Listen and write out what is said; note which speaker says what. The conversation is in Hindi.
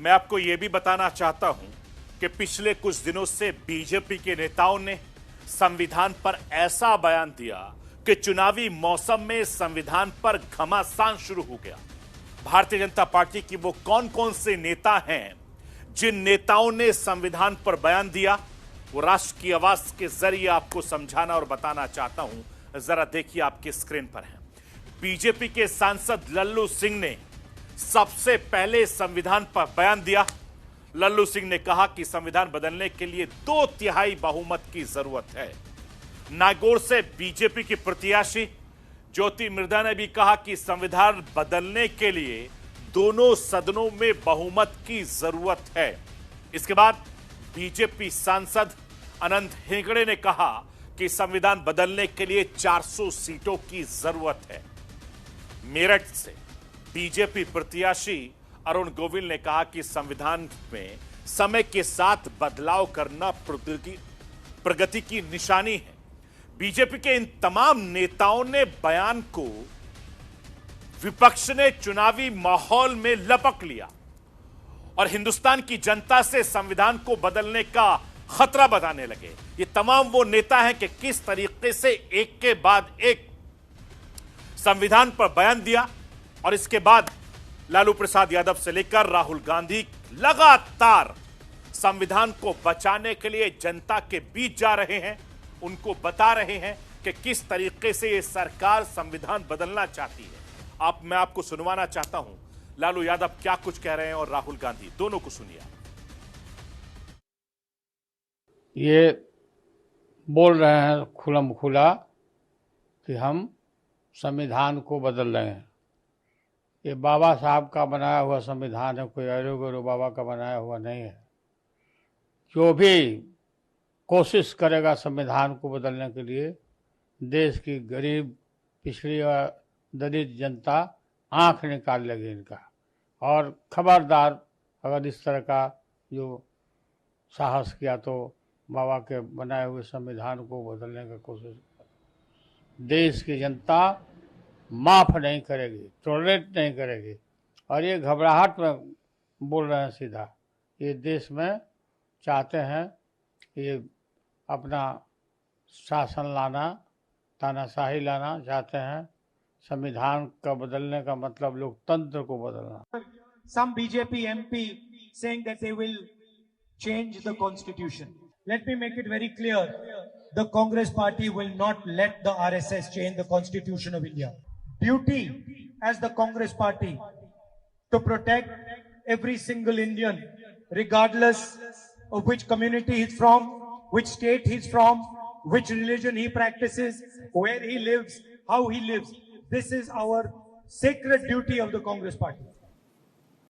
Speaker 1: मैं आपको यह भी बताना चाहता हूं कि पिछले कुछ दिनों से बीजेपी के नेताओं ने संविधान पर ऐसा बयान दिया कि चुनावी मौसम में संविधान पर घमासान शुरू हो गया। भारतीय जनता पार्टी की वो कौन कौन से नेता हैं जिन नेताओं ने संविधान पर बयान दिया, वो राष्ट्र की आवाज के जरिए आपको समझाना और बताना चाहता हूं। जरा देखिए, आपके स्क्रीन पर है। बीजेपी के सांसद लल्लू सिंह ने सबसे पहले संविधान पर बयान दिया। लल्लू सिंह ने कहा कि संविधान बदलने के लिए 2/3 बहुमत की जरूरत है। नागौर से बीजेपी की प्रत्याशी ज्योति मिर्धा ने भी कहा कि संविधान बदलने के लिए दोनों सदनों में बहुमत की जरूरत है। इसके बाद बीजेपी सांसद अनंत हेगड़े ने कहा कि संविधान बदलने के लिए 400 सीटों की जरूरत है। मेरठ से बीजेपी प्रत्याशी अरुण गोविल ने कहा कि संविधान में समय के साथ बदलाव करना प्रगति की निशानी है। बीजेपी के इन तमाम नेताओं ने बयान को विपक्ष ने चुनावी माहौल में लपक लिया और हिंदुस्तान की जनता से संविधान को बदलने का खतरा बताने लगे। ये तमाम वो नेता हैं कि किस तरीके से एक के बाद एक संविधान पर बयान दिया और इसके बाद लालू प्रसाद यादव से लेकर राहुल गांधी लगातार संविधान को बचाने के लिए जनता के बीच जा रहे हैं, उनको बता रहे हैं कि किस तरीके से ये सरकार संविधान बदलना चाहती है। मैं आपको सुनवाना चाहता हूं लालू यादव क्या कुछ कह रहे हैं और राहुल गांधी, दोनों को सुनिए।
Speaker 2: ये बोल रहे हैं खुलम खुला कि हम संविधान को बदल रहे हैं। ये बाबा साहब का बनाया हुआ संविधान है, कोई अरो गरो बाबा का बनाया हुआ नहीं है। जो भी कोशिश करेगा संविधान को बदलने के लिए, देश की गरीब पिछड़ी और दलित जनता आंख निकाल लेगी इनका। और खबरदार अगर इस तरह का जो साहस किया तो बाबा के बनाए हुए संविधान को बदलने की कोशिश, देश की जनता माफ नहीं करेगी, टॉलरेट नहीं करेगी। और ये घबराहट में बोल रहे हैं सीधा, ये देश में चाहते हैं ये अपना शासन लाना, तानाशाही लाना चाहते हैं। संविधान का बदलने का मतलब लोकतंत्र को बदलना।
Speaker 3: Some BJP MP saying that they will change the constitution. Let me make it very clear. The Congress party will not let the RSS change the constitution of India. Duty as the Congress party to protect every single Indian, regardless of which community he's from, which state he's from, which religion he practices, where he lives, how he lives. This is our sacred duty of the Congress party.